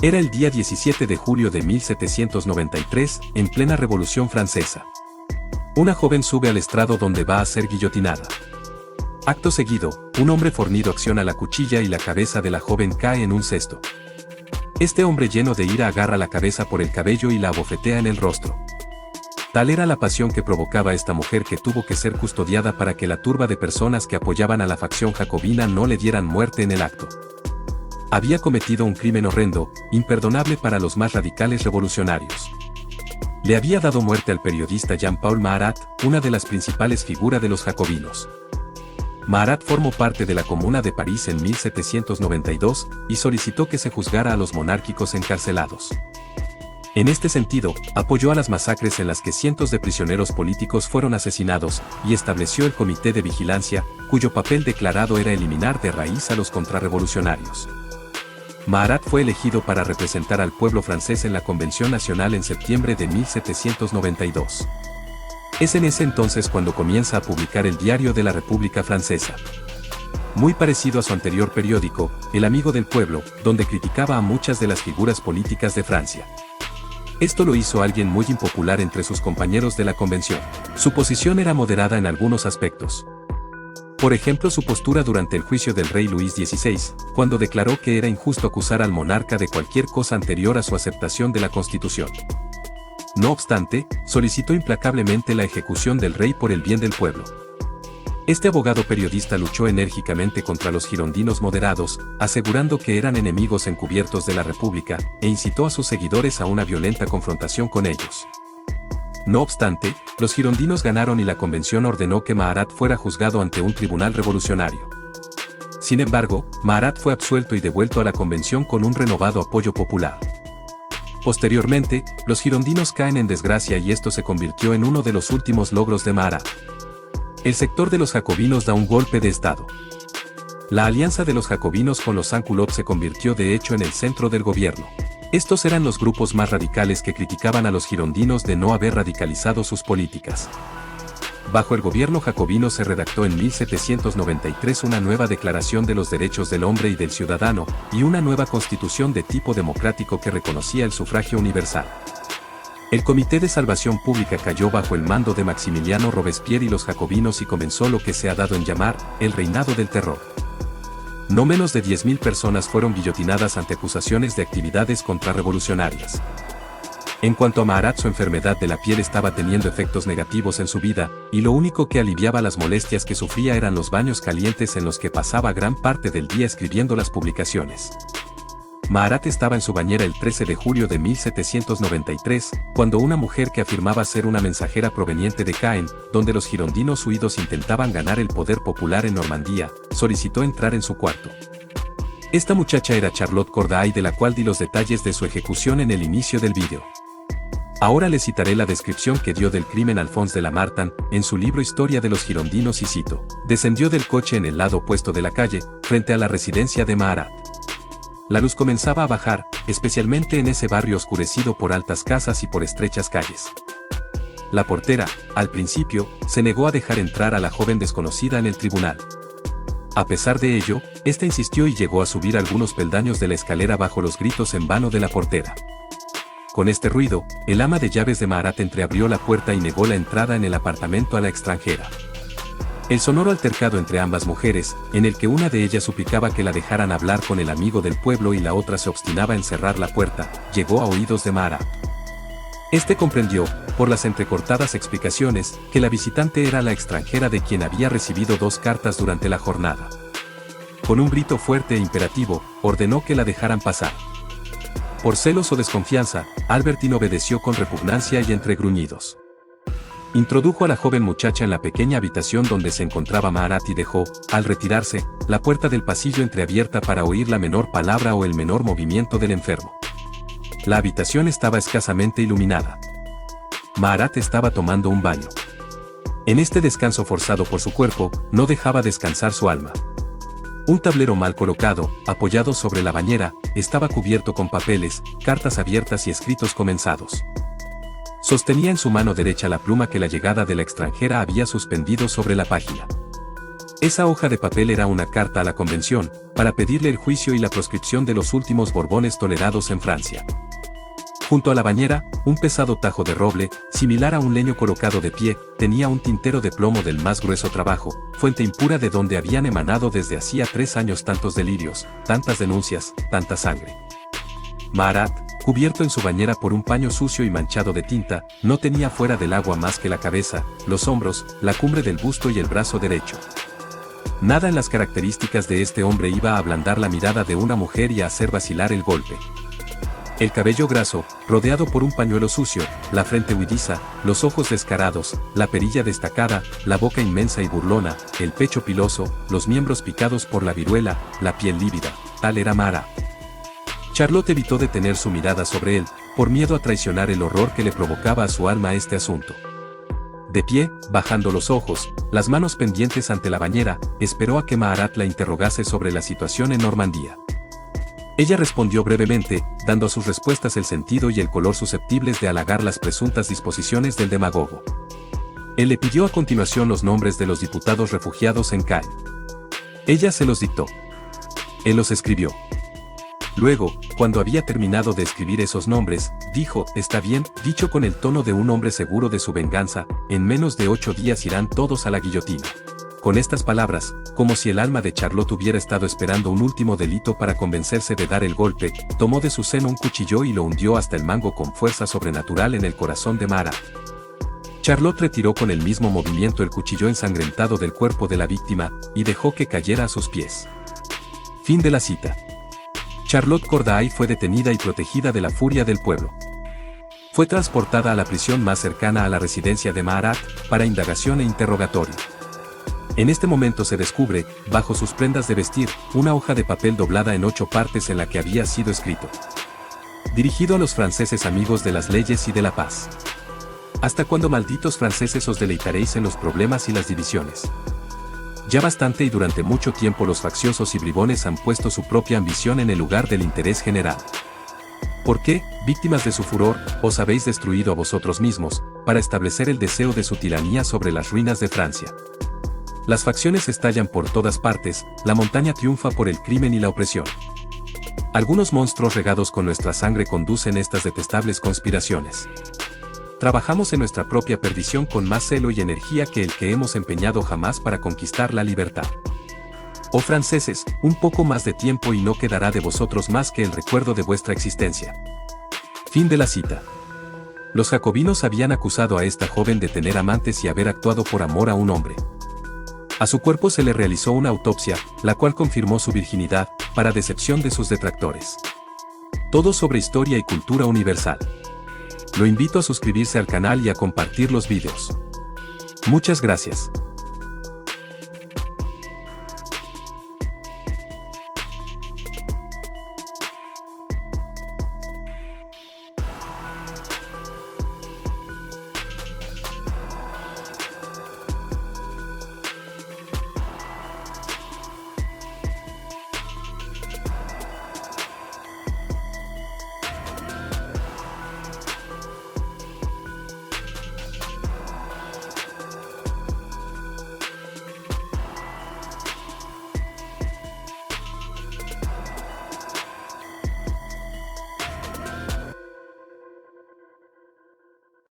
Era el día 17 de julio de 1793, en plena Revolución Francesa. Una joven sube al estrado donde va a ser guillotinada. Acto seguido, un hombre fornido acciona la cuchilla y la cabeza de la joven cae en un cesto. Este hombre lleno de ira agarra la cabeza por el cabello y la abofetea en el rostro. Tal era la pasión que provocaba esta mujer que tuvo que ser custodiada para que la turba de personas que apoyaban a la facción jacobina no le dieran muerte en el acto. Había cometido un crimen horrendo, imperdonable para los más radicales revolucionarios. Le había dado muerte al periodista Jean-Paul Marat, una de las principales figuras de los jacobinos. Marat formó parte de la Comuna de París en 1792 y solicitó que se juzgara a los monárquicos encarcelados. En este sentido, apoyó a las masacres en las que cientos de prisioneros políticos fueron asesinados y estableció el Comité de Vigilancia, cuyo papel declarado era eliminar de raíz a los contrarrevolucionarios. Marat fue elegido para representar al pueblo francés en la Convención Nacional en septiembre de 1792. Es en ese entonces cuando comienza a publicar el Diario de la República Francesa. Muy parecido a su anterior periódico, El Amigo del Pueblo, donde criticaba a muchas de las figuras políticas de Francia. Esto lo hizo alguien muy impopular entre sus compañeros de la convención. Su posición era moderada en algunos aspectos. Por ejemplo, su postura durante el juicio del rey Luis XVI, cuando declaró que era injusto acusar al monarca de cualquier cosa anterior a su aceptación de la Constitución. No obstante, solicitó implacablemente la ejecución del rey por el bien del pueblo. Este abogado periodista luchó enérgicamente contra los girondinos moderados, asegurando que eran enemigos encubiertos de la República, e incitó a sus seguidores a una violenta confrontación con ellos. No obstante, los girondinos ganaron y la convención ordenó que Marat fuera juzgado ante un tribunal revolucionario. Sin embargo, Marat fue absuelto y devuelto a la convención con un renovado apoyo popular. Posteriormente, los girondinos caen en desgracia y esto se convirtió en uno de los últimos logros de Marat. El sector de los jacobinos da un golpe de estado. La alianza de los jacobinos con los sans-culottes se convirtió de hecho en el centro del gobierno. Estos eran los grupos más radicales que criticaban a los girondinos de no haber radicalizado sus políticas. Bajo el gobierno jacobino se redactó en 1793 una nueva Declaración de los Derechos del Hombre y del Ciudadano, y una nueva constitución de tipo democrático que reconocía el sufragio universal. El Comité de Salvación Pública cayó bajo el mando de Maximiliano Robespierre y los jacobinos y comenzó lo que se ha dado en llamar el Reinado del Terror. No menos de 10.000 personas fueron guillotinadas ante acusaciones de actividades contrarrevolucionarias. En cuanto a Marat, su enfermedad de la piel estaba teniendo efectos negativos en su vida, y lo único que aliviaba las molestias que sufría eran los baños calientes en los que pasaba gran parte del día escribiendo las publicaciones. Marat estaba en su bañera el 13 de julio de 1793, cuando una mujer que afirmaba ser una mensajera proveniente de Caen, donde los girondinos huidos intentaban ganar el poder popular en Normandía, solicitó entrar en su cuarto. Esta muchacha era Charlotte Corday, de la cual di los detalles de su ejecución en el inicio del vídeo. Ahora le citaré la descripción que dio del crimen Alphonse de Lamartine, en su libro Historia de los girondinos y cito: descendió del coche en el lado opuesto de la calle, frente a la residencia de Marat. La luz comenzaba a bajar, especialmente en ese barrio oscurecido por altas casas y por estrechas calles. La portera, al principio, se negó a dejar entrar a la joven desconocida en el tribunal. A pesar de ello, esta insistió y llegó a subir algunos peldaños de la escalera bajo los gritos en vano de la portera. Con este ruido, el ama de llaves de Marat entreabrió la puerta y negó la entrada en el apartamento a la extranjera. El sonoro altercado entre ambas mujeres, en el que una de ellas suplicaba que la dejaran hablar con el amigo del pueblo y la otra se obstinaba en cerrar la puerta, llegó a oídos de Marat. Este comprendió, por las entrecortadas explicaciones, que la visitante era la extranjera de quien había recibido 2 cartas durante la jornada. Con un grito fuerte e imperativo, ordenó que la dejaran pasar. Por celos o desconfianza, Albertine obedeció con repugnancia y entre gruñidos. Introdujo a la joven muchacha en la pequeña habitación donde se encontraba Marat y dejó, al retirarse, la puerta del pasillo entreabierta para oír la menor palabra o el menor movimiento del enfermo. La habitación estaba escasamente iluminada. Marat estaba tomando un baño. En este descanso forzado por su cuerpo, no dejaba descansar su alma. Un tablero mal colocado, apoyado sobre la bañera, estaba cubierto con papeles, cartas abiertas y escritos comenzados. Sostenía en su mano derecha la pluma que la llegada de la extranjera había suspendido sobre la página. Esa hoja de papel era una carta a la Convención, para pedirle el juicio y la proscripción de los últimos Borbones tolerados en Francia. Junto a la bañera, un pesado tajo de roble, similar a un leño colocado de pie, tenía un tintero de plomo del más grueso trabajo, fuente impura de donde habían emanado desde hacía 3 años tantos delirios, tantas denuncias, tanta sangre. Marat, cubierto en su bañera por un paño sucio y manchado de tinta, no tenía fuera del agua más que la cabeza, los hombros, la cumbre del busto y el brazo derecho. Nada en las características de este hombre iba a ablandar la mirada de una mujer y a hacer vacilar el golpe. El cabello graso, rodeado por un pañuelo sucio, la frente huidiza, los ojos descarados, la perilla destacada, la boca inmensa y burlona, el pecho piloso, los miembros picados por la viruela, la piel lívida, tal era Marat. Charlotte evitó detener su mirada sobre él, por miedo a traicionar el horror que le provocaba a su alma este asunto. De pie, bajando los ojos, las manos pendientes ante la bañera, esperó a que Marat la interrogase sobre la situación en Normandía. Ella respondió brevemente, dando a sus respuestas el sentido y el color susceptibles de halagar las presuntas disposiciones del demagogo. Él le pidió a continuación los nombres de los diputados refugiados en Caen. Ella se los dictó. Él los escribió. Luego, cuando había terminado de escribir esos nombres, dijo, «Está bien», dicho con el tono de un hombre seguro de su venganza, «en menos de 8 días irán todos a la guillotina». Con estas palabras, como si el alma de Charlotte hubiera estado esperando un último delito para convencerse de dar el golpe, tomó de su seno un cuchillo y lo hundió hasta el mango con fuerza sobrenatural en el corazón de Marat. Charlotte retiró con el mismo movimiento el cuchillo ensangrentado del cuerpo de la víctima, y dejó que cayera a sus pies. Fin de la cita. Charlotte Corday fue detenida y protegida de la furia del pueblo. Fue transportada a la prisión más cercana a la residencia de Marat, para indagación e interrogatorio. En este momento se descubre, bajo sus prendas de vestir, una hoja de papel doblada en 8 partes en la que había sido escrito: dirigido a los franceses amigos de las leyes y de la paz. ¿Hasta cuándo, malditos franceses, os deleitaréis en los problemas y las divisiones? Ya bastante y durante mucho tiempo los facciosos y bribones han puesto su propia ambición en el lugar del interés general. ¿Por qué, víctimas de su furor, os habéis destruido a vosotros mismos, para establecer el deseo de su tiranía sobre las ruinas de Francia? Las facciones estallan por todas partes, la montaña triunfa por el crimen y la opresión. Algunos monstruos regados con nuestra sangre conducen estas detestables conspiraciones. Trabajamos en nuestra propia perdición con más celo y energía que el que hemos empeñado jamás para conquistar la libertad. Oh franceses, un poco más de tiempo y no quedará de vosotros más que el recuerdo de vuestra existencia. Fin de la cita. Los jacobinos habían acusado a esta joven de tener amantes y haber actuado por amor a un hombre. A su cuerpo se le realizó una autopsia, la cual confirmó su virginidad, para decepción de sus detractores. Todo sobre historia y cultura universal. Lo invito a suscribirse al canal y a compartir los vídeos. Muchas gracias.